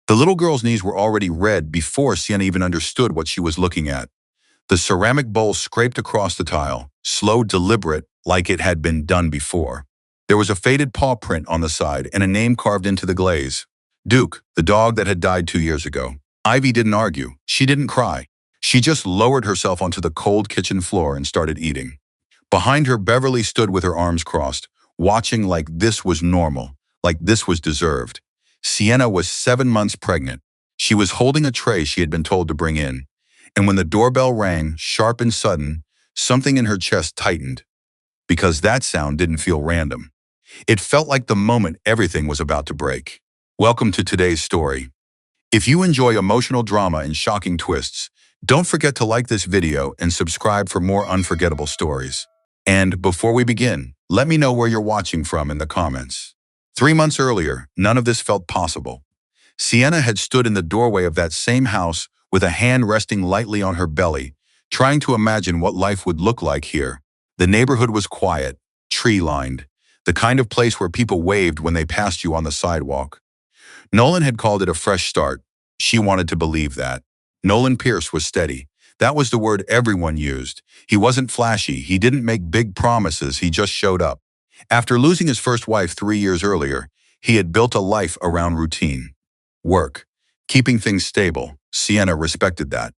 The little girl's knees were already red before Sienna even understood what she was looking at. The ceramic bowl scraped across the tile, slow, deliberate, like it had been done before. There was a faded paw print on the side and a name carved into the glaze. Duke, the dog that had died 2 years ago. Ivy didn't argue. She didn't cry. She just lowered herself onto the cold kitchen floor and started eating. Behind her, Beverly stood with her arms crossed, watching like this was normal, like this was deserved. Sienna was 7 months pregnant. She was holding a tray she had been told to bring in. And when the doorbell rang, sharp and sudden, something in her chest tightened. Because that sound didn't feel random. It felt like the moment everything was about to break. Welcome to today's story. If you enjoy emotional drama and shocking twists, don't forget to like this video and subscribe for more unforgettable stories. And before we begin, let me know where you're watching from in the comments. 3 months earlier, none of this felt possible. Sienna had stood in the doorway of that same house with a hand resting lightly on her belly, trying to imagine what life would look like here. The neighborhood was quiet, tree-lined, the kind of place where people waved when they passed you on the sidewalk. Nolan had called it a fresh start. She wanted to believe that. Nolan Pierce was steady. That was the word everyone used. He wasn't flashy, he didn't make big promises, he just showed up. After losing his first wife 3 years earlier, he had built a life around routine. Work. Keeping things stable. Sienna respected that.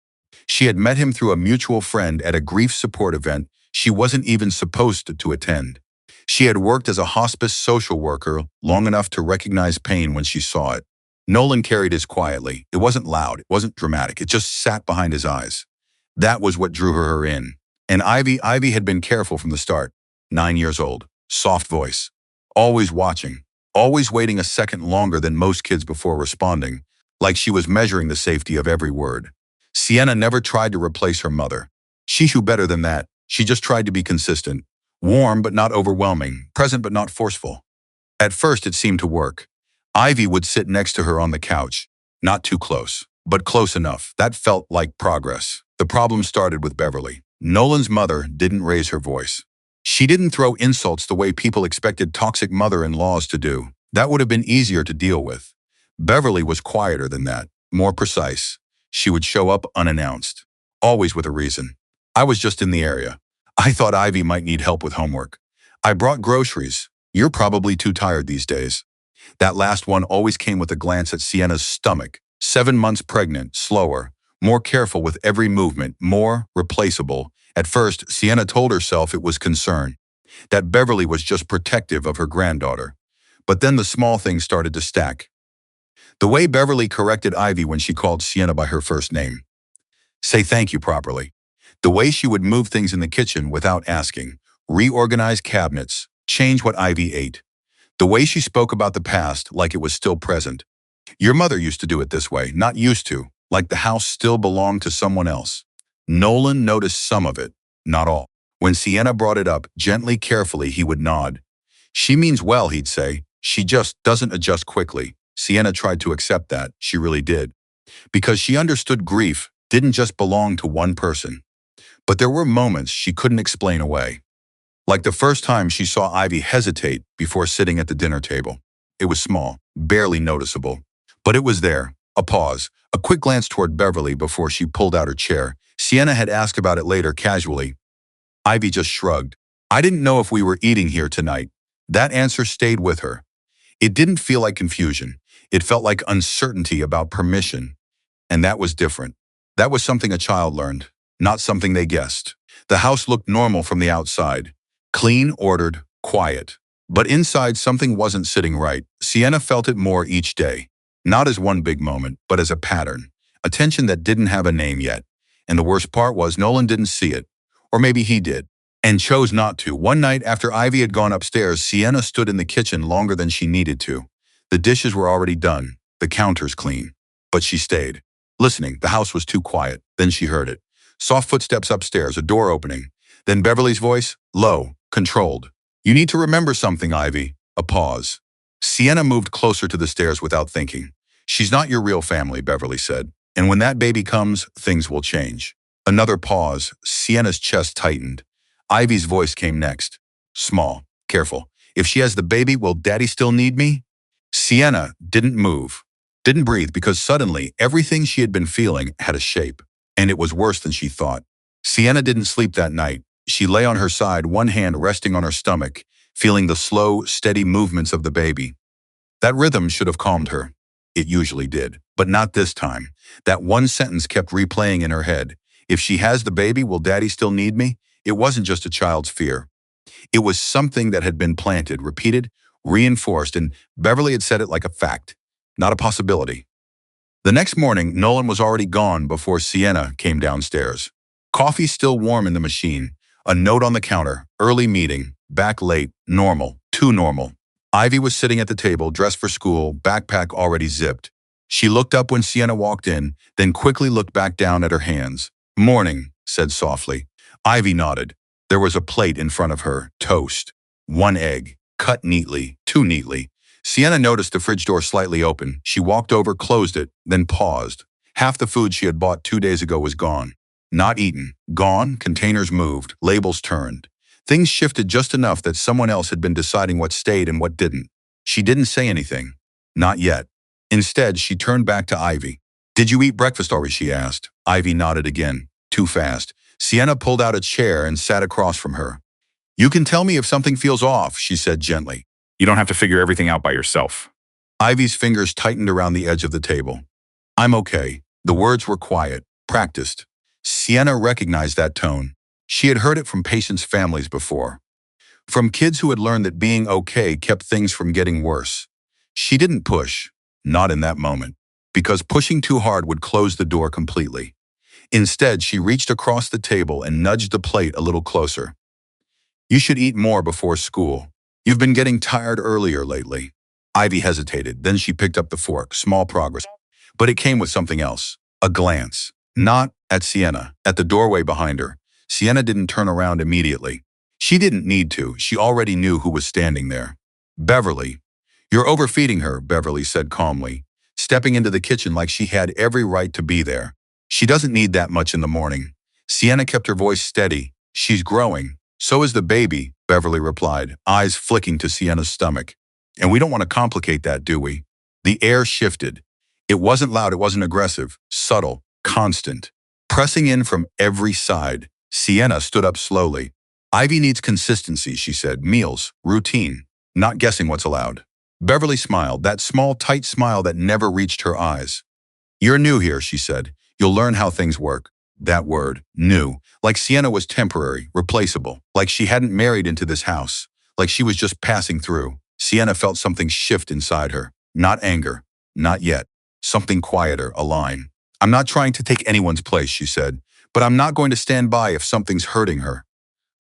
She had met him through a mutual friend at a grief support event she wasn't even supposed to attend. She had worked as a hospice social worker long enough to recognize pain when she saw it. Nolan carried his quietly. It wasn't loud, it wasn't dramatic, it just sat behind his eyes. That was what drew her in. And Ivy had been careful from the start. 9 years old, soft voice, always watching, always waiting a second longer than most kids before responding, like she was measuring the safety of every word. Sienna never tried to replace her mother. She knew better than that. She just tried to be consistent, warm but not overwhelming, present but not forceful. At first it seemed to work. Ivy would sit next to her on the couch, not too close, but close enough. That felt like progress. The problem started with Beverly. Nolan's mother didn't raise her voice. She didn't throw insults the way people expected toxic mother-in-laws to do. That would have been easier to deal with. Beverly was quieter than that, more precise. She would show up unannounced, always with a reason. I was just in the area. I thought Ivy might need help with homework. I brought groceries. You're probably too tired these days. That last one always came with a glance at Sienna's stomach. 7 months pregnant, slower, more careful with every movement, more replaceable. At first, Sienna told herself it was concern, that Beverly was just protective of her granddaughter. But then the small things started to stack. The way Beverly corrected Ivy when she called Sienna by her first name. Say thank you properly. The way she would move things in the kitchen without asking, reorganize cabinets, change what Ivy ate. The way she spoke about the past like it was still present. Your mother used to do it this way, not used to, like the house still belonged to someone else. Nolan noticed some of it, not all. When Sienna brought it up, gently, carefully, he would nod. She means well, he'd say. She just doesn't adjust quickly. Sienna tried to accept that. She really did. Because she understood grief didn't just belong to one person. But there were moments she couldn't explain away. Like the first time she saw Ivy hesitate before sitting at the dinner table. It was small, barely noticeable. But it was there, a pause, a quick glance toward Beverly before she pulled out her chair. Sienna had asked about it later casually. Ivy just shrugged. I didn't know if we were eating here tonight. That answer stayed with her. It didn't feel like confusion. It felt like uncertainty about permission. And that was different. That was something a child learned, not something they guessed. The house looked normal from the outside. Clean, ordered, quiet. But inside something wasn't sitting right. Sienna felt it more each day. Not as one big moment, but as a pattern. A tension that didn't have a name yet. And the worst part was Nolan didn't see it. Or maybe he did. And chose not to. One night after Ivy had gone upstairs, Sienna stood in the kitchen longer than she needed to. The dishes were already done. The counters clean. But she stayed. Listening, the house was too quiet. Then she heard it. Soft footsteps upstairs, a door opening. Then Beverly's voice, low, controlled. You need to remember something, Ivy. A pause. Sienna moved closer to the stairs without thinking. She's not your real family, Beverly said. And when that baby comes, things will change. Another pause. Sienna's chest tightened. Ivy's voice came next. Small, careful. If she has the baby, will Daddy still need me? Sienna didn't move. Didn't breathe because suddenly everything she had been feeling had a shape, and it was worse than she thought. Sienna didn't sleep that night. She lay on her side, one hand resting on her stomach, feeling the slow, steady movements of the baby. That rhythm should have calmed her. It usually did, but not this time. That one sentence kept replaying in her head. If she has the baby, will daddy still need me? It wasn't just a child's fear. It was something that had been planted, repeated, reinforced, and Beverly had said it like a fact, not a possibility. The next morning, Nolan was already gone before Sienna came downstairs. Coffee still warm in the machine, a note on the counter, early meeting, back late, normal, too normal. Ivy was sitting at the table, dressed for school, backpack already zipped. She looked up when Sienna walked in, then quickly looked back down at her hands. "Morning," said softly. Ivy nodded. There was a plate in front of her, toast. One egg, cut neatly, too neatly. Sienna noticed the fridge door slightly open. She walked over, closed it, then paused. Half the food she had bought 2 days ago was gone. Not eaten. Gone, containers moved, labels turned. Things shifted just enough that someone else had been deciding what stayed and what didn't. She didn't say anything. Not yet. Instead, she turned back to Ivy. "Did you eat breakfast already?" she asked. Ivy nodded again. Too fast. Sienna pulled out a chair and sat across from her. "You can tell me if something feels off," she said gently. You don't have to figure everything out by yourself. Ivy's fingers tightened around the edge of the table. "I'm okay." The words were quiet, practiced. Sienna recognized that tone. She had heard it from patients' families before. From kids who had learned that being okay kept things from getting worse. She didn't push, not in that moment, because pushing too hard would close the door completely. Instead, she reached across the table and nudged the plate a little closer. "You should eat more before school. You've been getting tired earlier lately." Ivy hesitated, then she picked up the fork, small progress. But it came with something else, a glance. Not at Sienna, at the doorway behind her. Sienna didn't turn around immediately. She didn't need to, she already knew who was standing there. "Beverly." "You're overfeeding her," Beverly said calmly, stepping into the kitchen like she had every right to be there. "She doesn't need that much in the morning." Sienna kept her voice steady. "She's growing. So is the baby," Beverly replied, eyes flicking to Sienna's stomach. "And we don't want to complicate that, do we?" The air shifted. It wasn't loud, it wasn't aggressive, subtle, constant. Pressing in from every side, Sienna stood up slowly. "Ivy needs consistency," she said. "Meals, routine, not guessing what's allowed." Beverly smiled, that small, tight smile that never reached her eyes. "You're new here," she said. "You'll learn how things work." That word, new, like Sienna was temporary, replaceable, like she hadn't married into this house, like she was just passing through. Sienna felt something shift inside her. Not anger, not yet. Something quieter, a line. "I'm not trying to take anyone's place," she said, "but I'm not going to stand by if something's hurting her."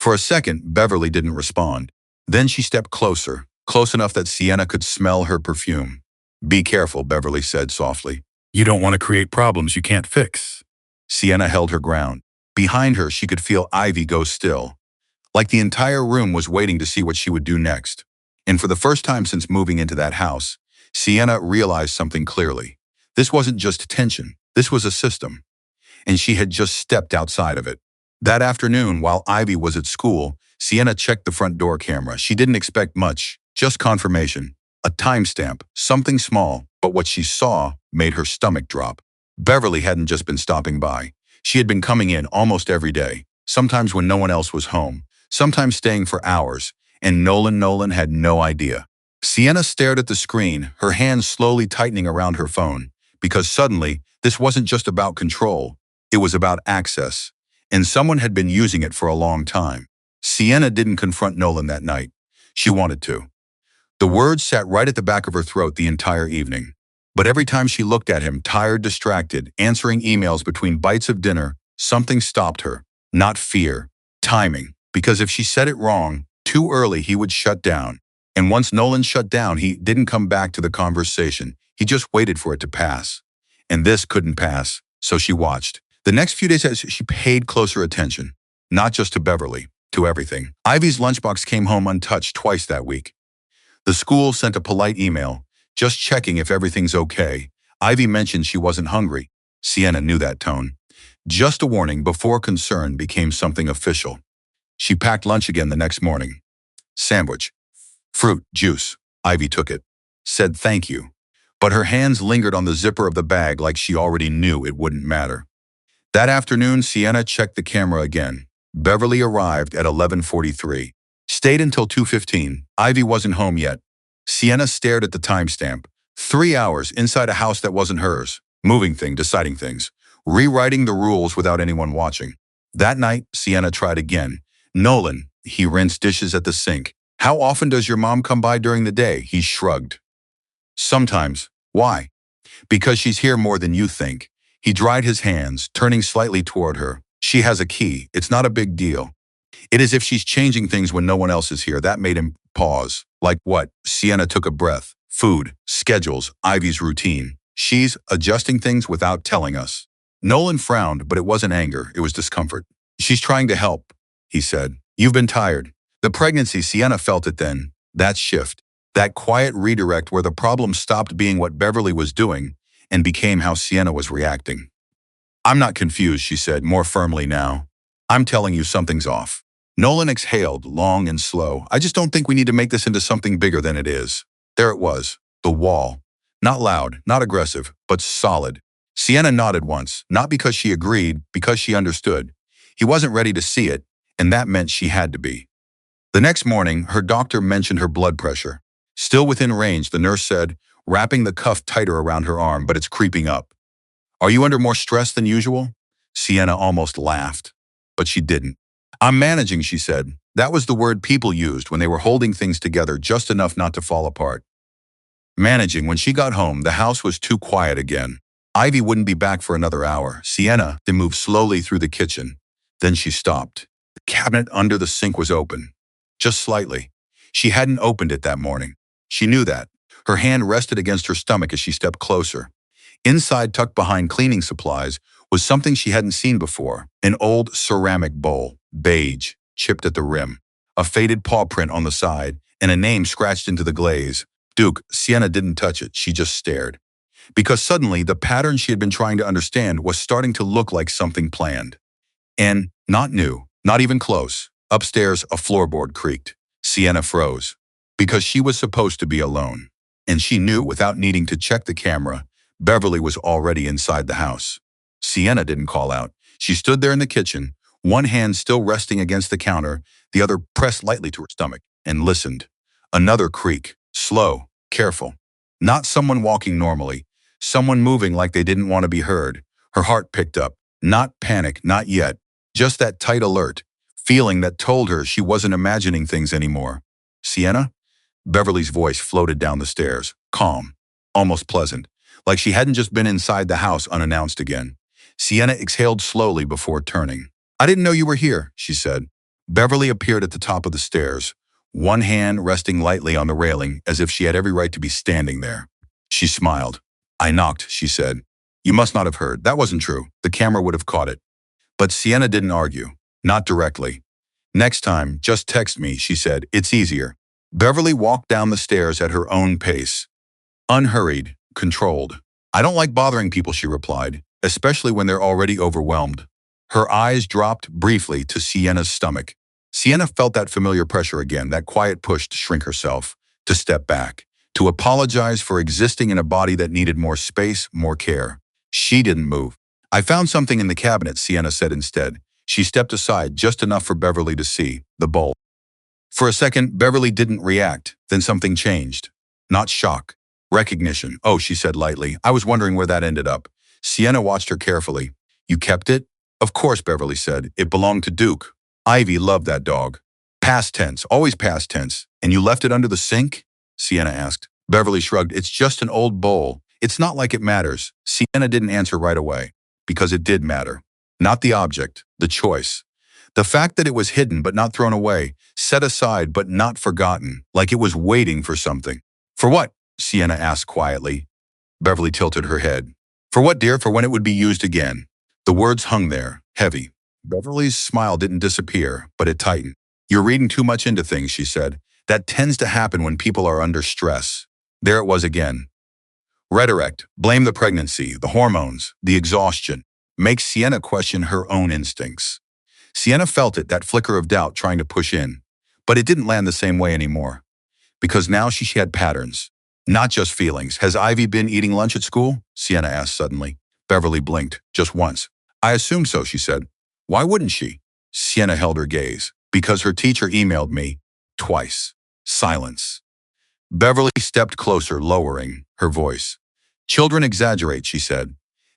For a second, Beverly didn't respond. Then she stepped closer, close enough that Sienna could smell her perfume. "Be careful," Beverly said softly. "You don't want to create problems you can't fix." Sienna held her ground. Behind her, she could feel Ivy go still, like the entire room was waiting to see what she would do next. And for the first time since moving into that house, Sienna realized something clearly. This wasn't just tension, this was a system. And she had just stepped outside of it. That afternoon, while Ivy was at school, Sienna checked the front door camera. She didn't expect much, just confirmation. A timestamp, something small, but what she saw made her stomach drop. Beverly hadn't just been stopping by. She had been coming in almost every day, sometimes when no one else was home, sometimes staying for hours, and Nolan had no idea. Sienna stared at the screen, her hands slowly tightening around her phone, because suddenly, this wasn't just about control, it was about access, and someone had been using it for a long time. Sienna didn't confront Nolan that night. She wanted to. The words sat right at the back of her throat the entire evening. But every time she looked at him, tired, distracted, answering emails between bites of dinner, something stopped her. Not fear, timing. Because if she said it wrong, too early, he would shut down. And once Nolan shut down, he didn't come back to the conversation. He just waited for it to pass. And this couldn't pass, so she watched. The next few days, she paid closer attention. Not just to Beverly, to everything. Ivy's lunchbox came home untouched twice that week. The school sent a polite email, just checking if everything's okay. Ivy mentioned she wasn't hungry. Sienna knew that tone. Just a warning before concern became something official. She packed lunch again the next morning. Sandwich. Fruit, juice. Ivy took it. Said thank you. But her hands lingered on the zipper of the bag like she already knew it wouldn't matter. That afternoon, Sienna checked the camera again. Beverly arrived at 11:43. Stayed until 2:15. Ivy wasn't home yet. Sienna stared at the timestamp. 3 hours inside a house that wasn't hers. Moving things, deciding things. Rewriting the rules without anyone watching. That night, Sienna tried again. Nolan, he rinsed dishes at the sink. How often does your mom come by during the day? He shrugged. Sometimes. Why? Because she's here more than you think. He dried his hands, turning slightly toward her. She has a key. It's not a big deal. It is if she's changing things when no one else is here. That made him pause. Like what? Sienna took a breath. Food, schedules, Ivy's routine. She's adjusting things without telling us. Nolan frowned, but it wasn't anger. It was discomfort. She's trying to help, he said. You've been tired. The pregnancy, Sienna felt it then. That shift. That quiet redirect where the problem stopped being what Beverly was doing and became how Sienna was reacting. I'm not confused, she said, more firmly now. I'm telling you something's off. Nolan exhaled, long and slow. I just don't think we need to make this into something bigger than it is. There it was, the wall. Not loud, not aggressive, but solid. Sienna nodded once, not because she agreed, because she understood. He wasn't ready to see it, and that meant she had to be. The next morning, her doctor mentioned her blood pressure. Still within range, the nurse said, wrapping the cuff tighter around her arm, but it's creeping up. Are you under more stress than usual? Sienna almost laughed, but she didn't. I'm managing, she said. That was the word people used when they were holding things together just enough not to fall apart. Managing. When she got home, the house was too quiet again. Ivy wouldn't be back for another hour. Sienna then moved slowly through the kitchen. Then she stopped. The cabinet under the sink was open. Just slightly. She hadn't opened it that morning. She knew that. Her hand rested against her stomach as she stepped closer. Inside, tucked behind cleaning supplies, was something she hadn't seen before. An old ceramic bowl, beige, chipped at the rim. A faded paw print on the side, and a name scratched into the glaze. Duke. Sienna didn't touch it, she just stared. Because suddenly, the pattern she had been trying to understand was starting to look like something planned. And not new, not even close. Upstairs, a floorboard creaked. Sienna froze. Because she was supposed to be alone. And she knew, without needing to check the camera, Beverly was already inside the house. Sienna didn't call out. She stood there in the kitchen, one hand still resting against the counter, the other pressed lightly to her stomach, and listened. Another creak, slow, careful. Not someone walking normally, someone moving like they didn't want to be heard. Her heart picked up. Not panic, not yet. Just that tight alert, feeling that told her she wasn't imagining things anymore. Sienna? Beverly's voice floated down the stairs, calm, almost pleasant, like she hadn't just been inside the house unannounced again. Sienna exhaled slowly before turning. I didn't know you were here, she said. Beverly appeared at the top of the stairs, one hand resting lightly on the railing as if she had every right to be standing there. She smiled. I knocked, she said. You must not have heard. That wasn't true. The camera would have caught it. But Sienna didn't argue. Not directly. Next time, just text me, she said. It's easier. Beverly walked down the stairs at her own pace. Unhurried, controlled. I don't like bothering people, she replied, especially when they're already overwhelmed. Her eyes dropped briefly to Sienna's stomach. Sienna felt that familiar pressure again, that quiet push to shrink herself, to step back, to apologize for existing in a body that needed more space, more care. She didn't move. I found something in the cabinet, Sienna said instead. She stepped aside just enough for Beverly to see, the bowl. For a second, Beverly didn't react. Then something changed. Not shock. Recognition. Oh, she said lightly. I was wondering where that ended up. Sienna watched her carefully. You kept it? Of course, Beverly said. It belonged to Duke. Ivy loved that dog. Past tense, always past tense. And you left it under the sink? Sienna asked. Beverly shrugged. It's just an old bowl. It's not like it matters. Sienna didn't answer right away. Because it did matter. Not the object, the choice. The fact that it was hidden but not thrown away, set aside but not forgotten, like it was waiting for something. For what? Sienna asked quietly. Beverly tilted her head. For what, dear? For when it would be used again. The words hung there, heavy. Beverly's smile didn't disappear, but it tightened. You're reading too much into things, she said. That tends to happen when people are under stress. There it was again. Redirect, blame the pregnancy, the hormones, the exhaustion. Makes Sienna question her own instincts. Sienna felt it, that flicker of doubt trying to push in. But it didn't land the same way anymore. Because now she had patterns. Not just feelings. Has Ivy been eating lunch at school? Sienna asked suddenly. Beverly blinked, just once. I assume so, she said. Why wouldn't she? Sienna held her gaze. Because her teacher emailed me. Twice. Silence. Beverly stepped closer, lowering her voice. Children exaggerate, she said.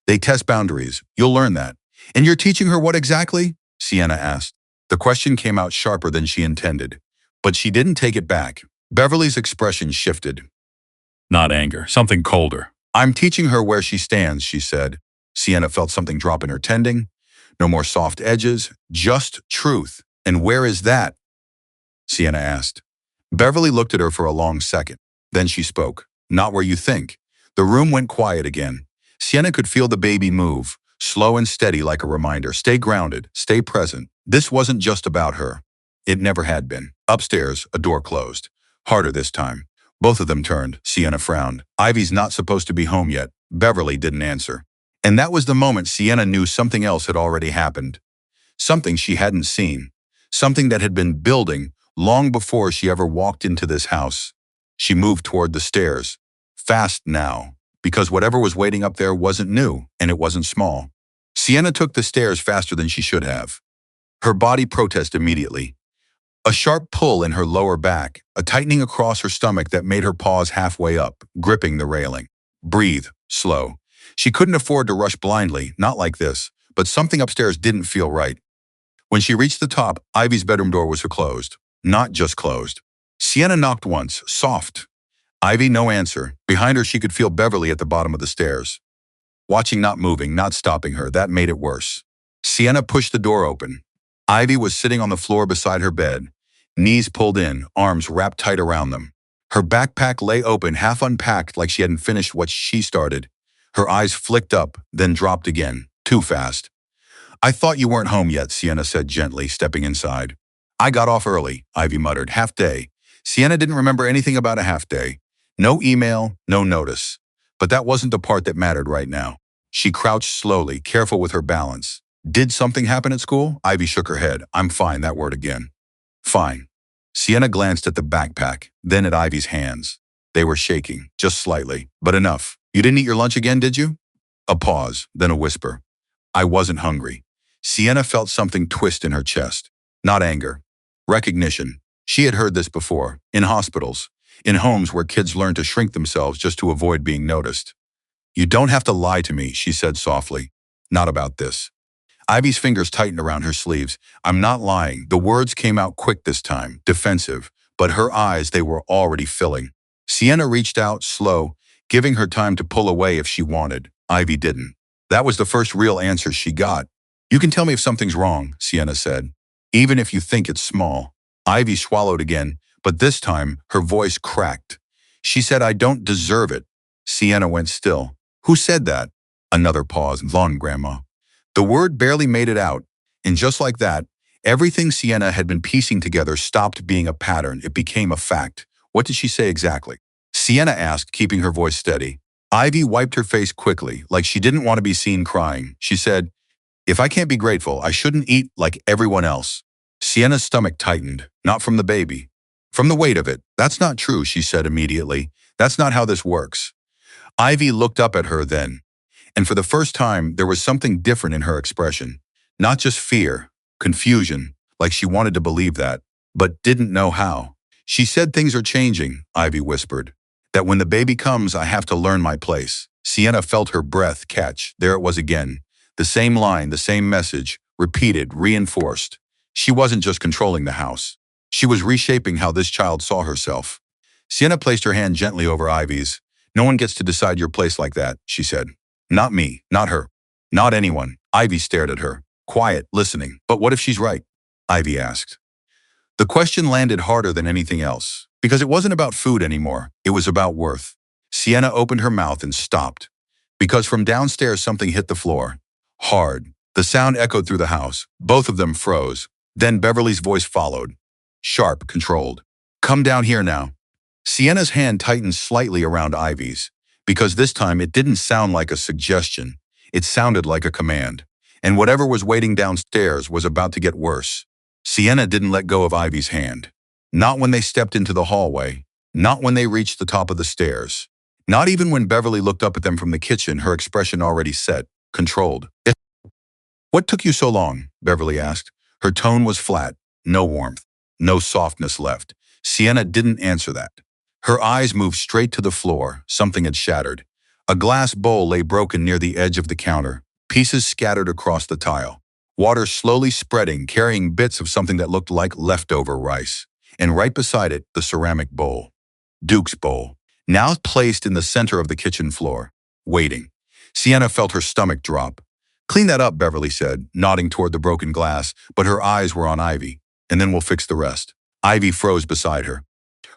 They test boundaries. You'll learn that. And you're teaching her what exactly? Sienna asked. The question came out sharper than she intended. But she didn't take it back. Beverly's expression shifted. Not anger, something colder. I'm teaching her where she stands, she said. Sienna felt something drop in her tending. No more soft edges, just truth. And where is that? Sienna asked. Beverly looked at her for a long second. Then she spoke. Not where you think. The room went quiet again. Sienna could feel the baby move, slow and steady like a reminder. Stay grounded, stay present. This wasn't just about her. It never had been. Upstairs, a door closed. Harder this time. Both of them turned. Sienna frowned. Ivy's not supposed to be home yet. Beverly didn't answer. And that was the moment Sienna knew something else had already happened. Something she hadn't seen. Something that had been building long before she ever walked into this house. She moved toward the stairs. Fast now. Because whatever was waiting up there wasn't new, and it wasn't small. Sienna took the stairs faster than she should have. Her body protested immediately. A sharp pull in her lower back, a tightening across her stomach that made her pause halfway up, gripping the railing. Breathe, slow. She couldn't afford to rush blindly, not like this, but something upstairs didn't feel right. When she reached the top, Ivy's bedroom door was closed. Not just closed. Sienna knocked once, soft. Ivy, no answer. Behind her, she could feel Beverly at the bottom of the stairs. Watching, not moving, not stopping her, that made it worse. Sienna pushed the door open. Ivy was sitting on the floor beside her bed, knees pulled in, arms wrapped tight around them. Her backpack lay open, half unpacked like she hadn't finished what she started. Her eyes flicked up, then dropped again, too fast. I thought you weren't home yet, Sienna said gently, stepping inside. I got off early, Ivy muttered, half day. Sienna didn't remember anything about a half day. No email, no notice. But that wasn't the part that mattered right now. She crouched slowly, careful with her balance. Did something happen at school? Ivy shook her head. I'm fine, that word again. Fine. Sienna glanced at the backpack, then at Ivy's hands. They were shaking, just slightly, but enough. You didn't eat your lunch again, did you? A pause, then a whisper. I wasn't hungry. Sienna felt something twist in her chest. Not anger. Recognition. She had heard this before, in hospitals, in homes where kids learn to shrink themselves just to avoid being noticed. You don't have to lie to me, she said softly. Not about this. Ivy's fingers tightened around her sleeves. I'm not lying. The words came out quick this time, defensive, but her eyes, they were already filling. Sienna reached out, slow, giving her time to pull away if she wanted. Ivy didn't. That was the first real answer she got. You can tell me if something's wrong, Sienna said, even if you think it's small. Ivy swallowed again, but this time her voice cracked. She said, I don't deserve it. Sienna went still. Who said that? Another pause. Vaughn, Grandma. The word barely made it out, and just like that, everything Sienna had been piecing together stopped being a pattern. It became a fact. What did she say exactly? Sienna asked, keeping her voice steady. Ivy wiped her face quickly, like she didn't want to be seen crying. She said, if I can't be grateful, I shouldn't eat like everyone else. Sienna's stomach tightened, not from the baby. From the weight of it. That's not true, she said immediately. That's not how this works. Ivy looked up at her then, and for the first time, there was something different in her expression. Not just fear, confusion, like she wanted to believe that, but didn't know how. She said things are changing, Ivy whispered. That when the baby comes, I have to learn my place. Sienna felt her breath catch. There it was again. The same line, the same message, repeated, reinforced. She wasn't just controlling the house. She was reshaping how this child saw herself. Sienna placed her hand gently over Ivy's. No one gets to decide your place like that, she said. Not me, not her, not anyone. Ivy stared at her, quiet, listening. But what if she's right? Ivy asked. The question landed harder than anything else, because it wasn't about food anymore. It was about worth. Sienna opened her mouth and stopped, because from downstairs something hit the floor. Hard. The sound echoed through the house. Both of them froze. Then Beverly's voice followed. Sharp, controlled. Come down here now. Sienna's hand tightened slightly around Ivy's, because this time it didn't sound like a suggestion. It sounded like a command. And whatever was waiting downstairs was about to get worse. Sienna didn't let go of Ivy's hand. Not when they stepped into the hallway. Not when they reached the top of the stairs. Not even when Beverly looked up at them from the kitchen, her expression already set, controlled. What took you so long? Beverly asked. Her tone was flat, no warmth, no softness left. Sienna didn't answer that. Her eyes moved straight to the floor. Something had shattered. A glass bowl lay broken near the edge of the counter, pieces scattered across the tile. Water slowly spreading, carrying bits of something that looked like leftover rice. And right beside it, the ceramic bowl. Duke's bowl, now placed in the center of the kitchen floor, waiting. Sienna felt her stomach drop. Clean that up, Beverly said, nodding toward the broken glass, but her eyes were on Ivy. And then we'll fix the rest. Ivy froze beside her.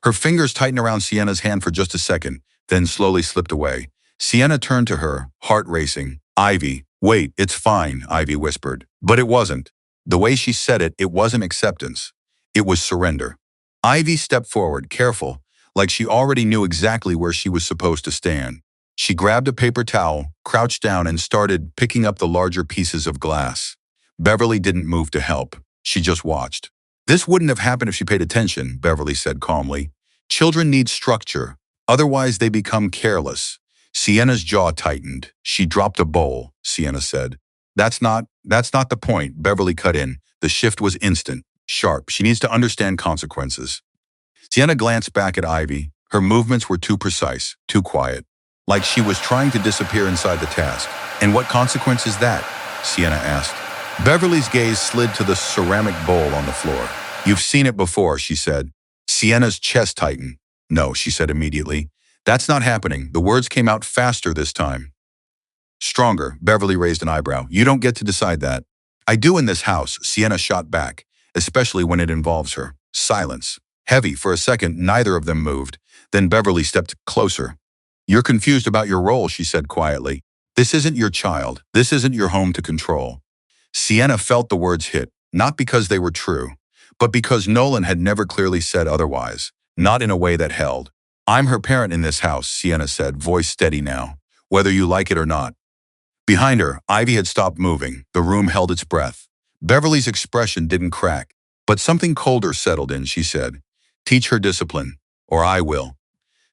Her fingers tightened around Sienna's hand for just a second, then slowly slipped away. Sienna turned to her, heart racing. Ivy, wait, it's fine, Ivy whispered. But it wasn't. The way she said it, it wasn't acceptance. It was surrender. Ivy stepped forward, careful, like she already knew exactly where she was supposed to stand. She grabbed a paper towel, crouched down, and started picking up the larger pieces of glass. Beverly didn't move to help. She just watched. This wouldn't have happened if she paid attention, Beverly said calmly. Children need structure, otherwise they become careless. Sienna's jaw tightened. She dropped a bowl, Sienna said. That's not the point, Beverly cut in. The shift was instant, sharp. She needs to understand consequences. Sienna glanced back at Ivy. Her movements were too precise, too quiet, like she was trying to disappear inside the task. And what consequence is that? Sienna asked. Beverly's gaze slid to the ceramic bowl on the floor. You've seen it before, she said. Sienna's chest tightened. No, she said immediately. That's not happening. The words came out faster this time. Stronger, Beverly raised an eyebrow. You don't get to decide that. I do in this house, Sienna shot back, especially when it involves her. Silence. Heavy. For a second, neither of them moved. Then Beverly stepped closer. You're confused about your role, she said quietly. This isn't your child. This isn't your home to control. Sienna felt the words hit, not because they were true, but because Nolan had never clearly said otherwise, not in a way that held. I'm her parent in this house, Sienna said, voice steady now, whether you like it or not. Behind her, Ivy had stopped moving. The room held its breath. Beverly's expression didn't crack, but something colder settled in, she said. Teach her discipline, or I will.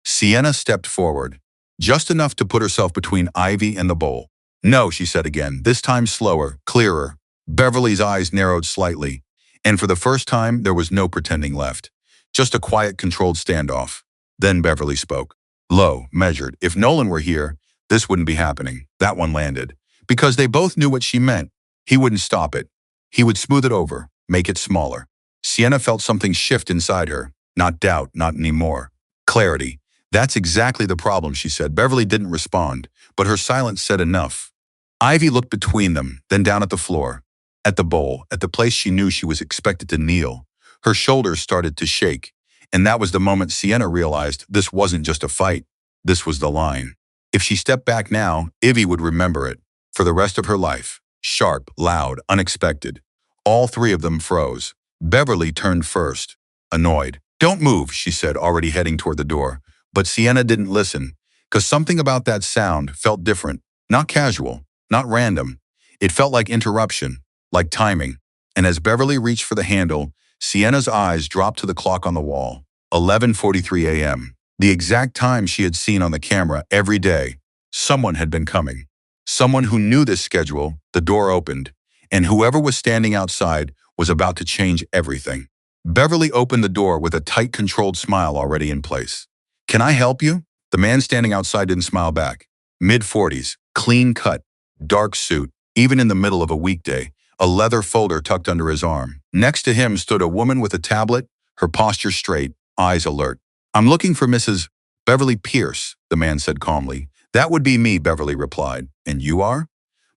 Sienna stepped forward, just enough to put herself between Ivy and the bowl. No, she said again, this time slower, clearer. Beverly's eyes narrowed slightly, and for the first time there was no pretending left. Just a quiet, controlled standoff. Then Beverly spoke. Low, measured. If Nolan were here, this wouldn't be happening. That one landed. Because they both knew what she meant. He wouldn't stop it. He would smooth it over, make it smaller. Sienna felt something shift inside her. Not doubt, not anymore. Clarity. That's exactly the problem, she said. Beverly didn't respond, but her silence said enough. Ivy looked between them, then down at the floor, at the bowl, at the place she knew she was expected to kneel. Her shoulders started to shake, and that was the moment Sienna realized this wasn't just a fight. This was the line. If she stepped back now, Ivy would remember it for the rest of her life. Sharp, loud, unexpected. All three of them froze. Beverly turned first, annoyed. Don't move, she said, already heading toward the door. But Sienna didn't listen, because something about that sound felt different. Not casual, not random. It felt like interruption, like timing. And as Beverly reached for the handle, Sienna's eyes dropped to the clock on the wall. 11:43 a.m. The exact time she had seen on the camera every day. Someone had been coming. Someone who knew this schedule. The door opened, and whoever was standing outside was about to change everything. Beverly opened the door with a tight, controlled smile already in place. Can I help you? The man standing outside didn't smile back. Mid-40s, clean cut, dark suit, even in the middle of a weekday, a leather folder tucked under his arm. Next to him stood a woman with a tablet, her posture straight, eyes alert. I'm looking for Mrs. Beverly Pierce, the man said calmly. That would be me, Beverly replied. And you are?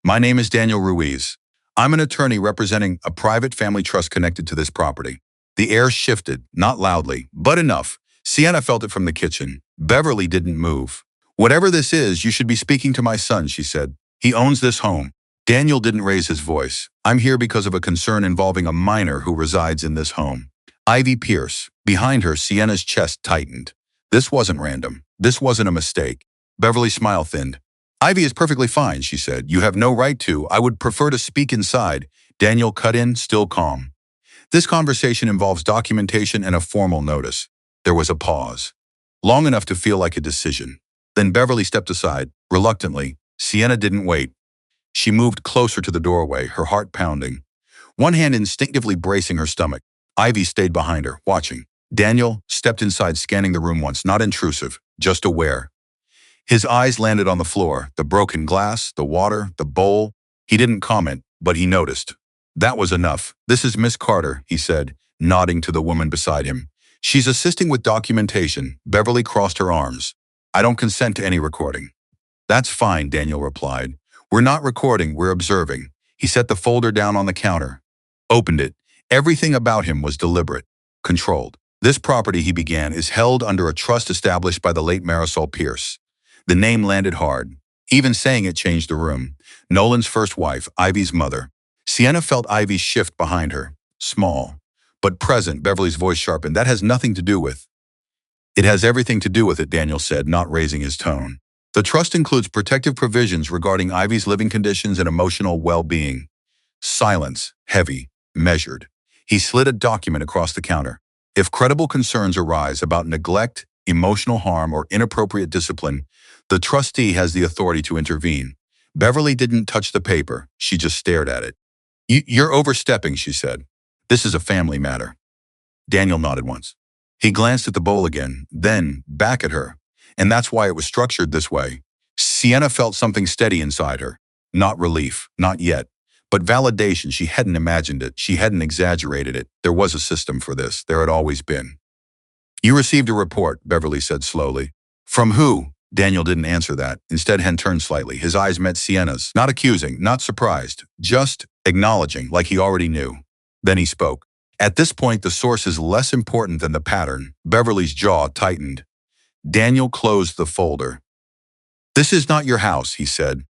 My name is Daniel Ruiz. I'm an attorney representing a private family trust connected to this property. The air shifted, not loudly, but enough. Sienna felt it from the kitchen. Beverly didn't move. Whatever this is, you should be speaking to my son, she said. He owns this home. Daniel didn't raise his voice. I'm here because of a concern involving a minor who resides in this home. Ivy Pierce. Behind her, Sienna's chest tightened. This wasn't random. This wasn't a mistake. Beverly's smile thinned. Ivy is perfectly fine, she said. You have no right to. I would prefer to speak inside. Daniel cut in, still calm. This conversation involves documentation and a formal notice. There was a pause. long enough to feel like a decision. Then Beverly stepped aside. Reluctantly, Sienna didn't wait. She moved closer to the doorway, her heart pounding, one hand instinctively bracing her stomach. Ivy stayed behind her, watching. Daniel stepped inside, scanning the room once, not intrusive, just aware. His eyes landed on the floor, the broken glass, the water, the bowl. He didn't comment, but he noticed. That was enough. "This is Miss Carter," he said, nodding to the woman beside him. "She's assisting with documentation." Beverly crossed her arms. "I don't consent to any recording." "That's fine," Daniel replied. "We're not recording, we're observing." He set the folder down on the counter, opened it. Everything about him was deliberate, controlled. "This property," he began, "is held under a trust established by the late Marisol Pierce." The name landed hard. Even saying it changed the room. Nolan's first wife, Ivy's mother. Sienna felt Ivy shift behind her. Small, but present. Beverly's voice sharpened. "That has nothing to do with." "It has everything to do with it," Daniel said, not raising his tone. "The trust includes protective provisions regarding Ivy's living conditions and emotional well-being." Silence, heavy, measured. He slid a document across the counter. "If credible concerns arise about neglect, emotional harm, or inappropriate discipline, the trustee has the authority to intervene." Beverly didn't touch the paper. She just stared at it. You're overstepping," she said. "This is a family matter." Daniel nodded once. He glanced at the bowl again, then back at her. "And that's why it was structured this way." Sienna felt something steady inside her. Not relief, not yet. But validation. She hadn't imagined it. She hadn't exaggerated it. There was a system for this. There had always been. "You received a report," Beverly said slowly. "From who?" Daniel didn't answer that. Instead, Hen turned slightly. His eyes met Sienna's. Not accusing, not surprised. Just acknowledging, like he already knew. Then he spoke. "At this point, the source is less important than the pattern." Beverly's jaw tightened. Daniel closed the folder. "This is not your house," he said.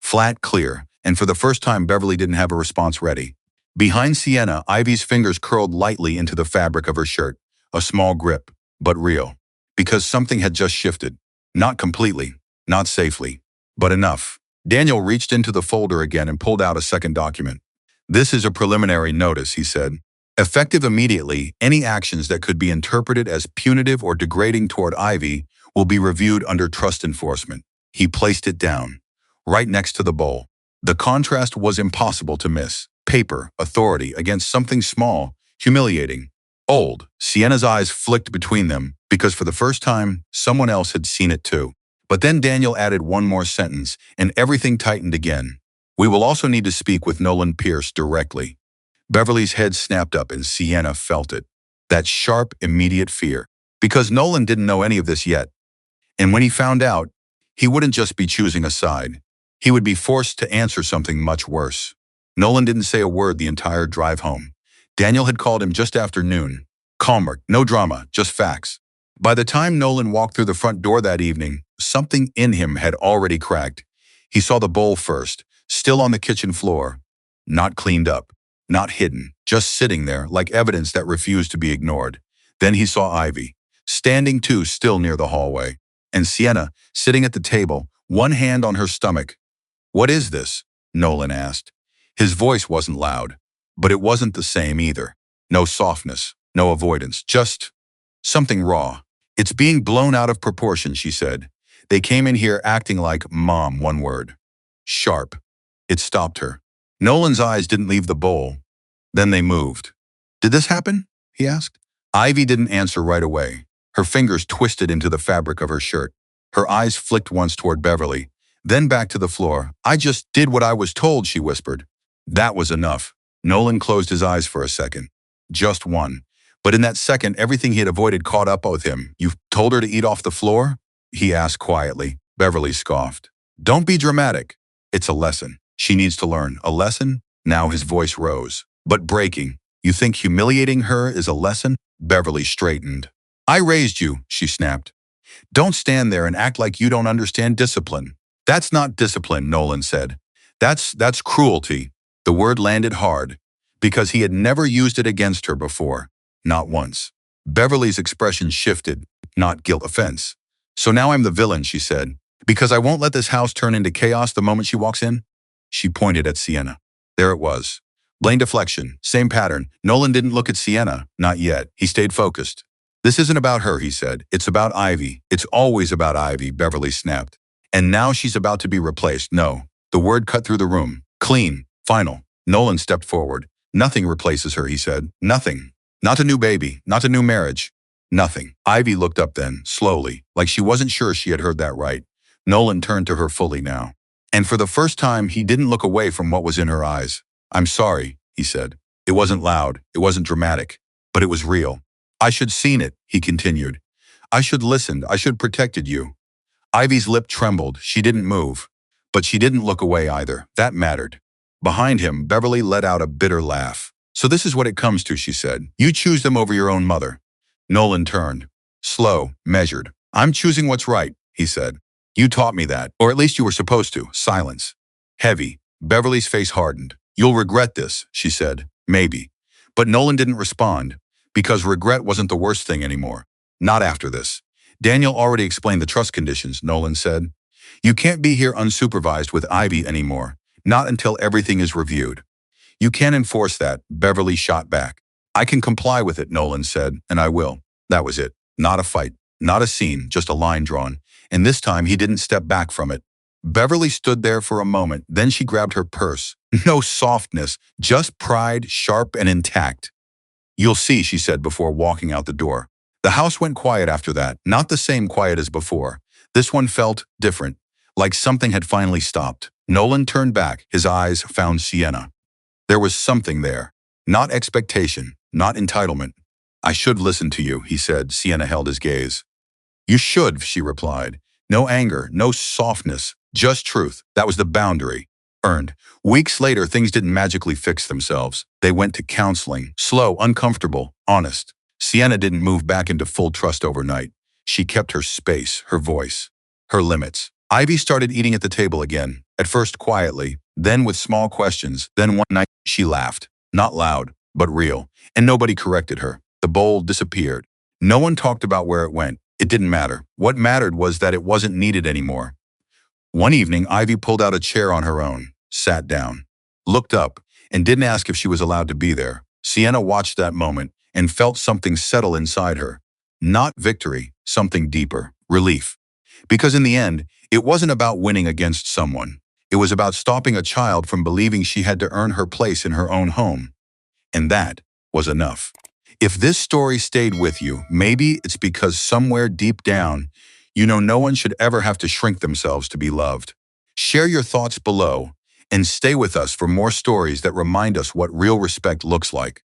Flat, clear. And for the first time, Beverly didn't have a response ready. Behind Sienna, Ivy's fingers curled lightly into the fabric of her shirt. A small grip, but real. Because something had just shifted. Not completely, not safely, but enough. Daniel reached into the folder again and pulled out a second document. "This is a preliminary notice," he said. "Effective immediately, any actions that could be interpreted as punitive or degrading toward Ivy will be reviewed under trust enforcement." He placed it down, right next to the bowl. The contrast was impossible to miss. Paper, authority, against something small, humiliating, old. Sienna's eyes flicked between them, because for the first time, someone else had seen it too. But then Daniel added one more sentence, and everything tightened again. "We will also need to speak with Nolan Pierce directly." Beverly's head snapped up and Sienna felt it. That sharp, immediate fear. Because Nolan didn't know any of this yet. And when he found out, he wouldn't just be choosing a side. He would be forced to answer something much worse. Nolan didn't say a word the entire drive home. Daniel had called him just after noon. Calmer, no drama, just facts. By the time Nolan walked through the front door that evening, something in him had already cracked. He saw the bowl first, still on the kitchen floor. Not cleaned up, not hidden, just sitting there like evidence that refused to be ignored. Then he saw Ivy, standing too still near the hallway. And Sienna, sitting at the table, one hand on her stomach. "What is this?" Nolan asked. His voice wasn't loud, but it wasn't the same either. No softness, no avoidance, just something raw. "It's being blown out of proportion," she said. "They came in here acting like mom," one word. Sharp. It stopped her. Nolan's eyes didn't leave the bowl. Then they moved. "Did this happen?" he asked. Ivy didn't answer right away. Her fingers twisted into the fabric of her shirt. Her eyes flicked once toward Beverly, then back to the floor. "I just did what I was told," she whispered. That was enough. Nolan closed his eyes for a second. Just one. But in that second, everything he had avoided caught up with him. "You told her to eat off the floor?" he asked quietly. Beverly scoffed. "Don't be dramatic. It's a lesson. She needs to learn." "A lesson?" Now his voice rose. "But breaking. You think humiliating her is a lesson?" Beverly straightened. "I raised you," she snapped. "Don't stand there and act like you don't understand discipline." "That's not discipline," Nolan said. That's cruelty." The word landed hard, because he had never used it against her before. Not once. Beverly's expression shifted, not guilt, offense. "So now I'm the villain," she said, "because I won't let this house turn into chaos the moment she walks in?" She pointed at Sienna. There it was. Blame deflection, same pattern. Nolan didn't look at Sienna, not yet. He stayed focused. This isn't about her, he said. It's about Ivy. It's always about Ivy, Beverly snapped. And now she's about to be replaced. No. The word cut through the room. Clean. Final. Nolan stepped forward. Nothing replaces her, he said. Nothing. Not a new baby. Not a new marriage. Nothing. Ivy looked up then, slowly, like she wasn't sure she had heard that right. Nolan turned to her fully now. And for the first time, he didn't look away from what was in her eyes. I'm sorry, he said. It wasn't loud. It wasn't dramatic. But it was real. I should seen it, he continued. I should listened. I should protected you. Ivy's lip trembled. She didn't move. But she didn't look away either. That mattered. Behind him, Beverly let out a bitter laugh. So this is what it comes to, she said. You choose them over your own mother. Nolan turned. Slow, measured. I'm choosing what's right, he said. You taught me that, or at least you were supposed to. Silence. Heavy. Beverly's face hardened. You'll regret this, she said. Maybe. But Nolan didn't respond, because regret wasn't the worst thing anymore. Not after this. Daniel already explained the trust conditions, Nolan said. You can't be here unsupervised with Ivy anymore. Not until everything is reviewed. You can't enforce that, Beverly shot back. I can comply with it, Nolan said, and I will. That was it. Not a fight. Not a scene, just a line drawn. And this time he didn't step back from it. Beverly stood there for a moment, then she grabbed her purse. No softness, just pride, sharp and intact. You'll see, she said before walking out the door. The house went quiet after that, not the same quiet as before. This one felt different, like something had finally stopped. Nolan turned back, his eyes found Sienna. There was something there. Not expectation, not entitlement. I should listen to you, he said. Sienna held his gaze. You should, she replied. No anger, no softness, just truth. That was the boundary. Earned. Weeks later, things didn't magically fix themselves. They went to counseling. Slow, uncomfortable, honest. Sienna didn't move back into full trust overnight. She kept her space, her voice, her limits. Ivy started eating at the table again, at first quietly, then with small questions. Then one night, she laughed. Not loud, but real. And nobody corrected her. The bowl disappeared. No one talked about where it went. It didn't matter. What mattered was that it wasn't needed anymore. One evening, Ivy pulled out a chair on her own, sat down, looked up, and didn't ask if she was allowed to be there. Sienna watched that moment and felt something settle inside her. Not victory, something deeper, relief. Because in the end, it wasn't about winning against someone. It was about stopping a child from believing she had to earn her place in her own home. And that was enough. If this story stayed with you, maybe it's because somewhere deep down, you know no one should ever have to shrink themselves to be loved. Share your thoughts below and stay with us for more stories that remind us what real respect looks like.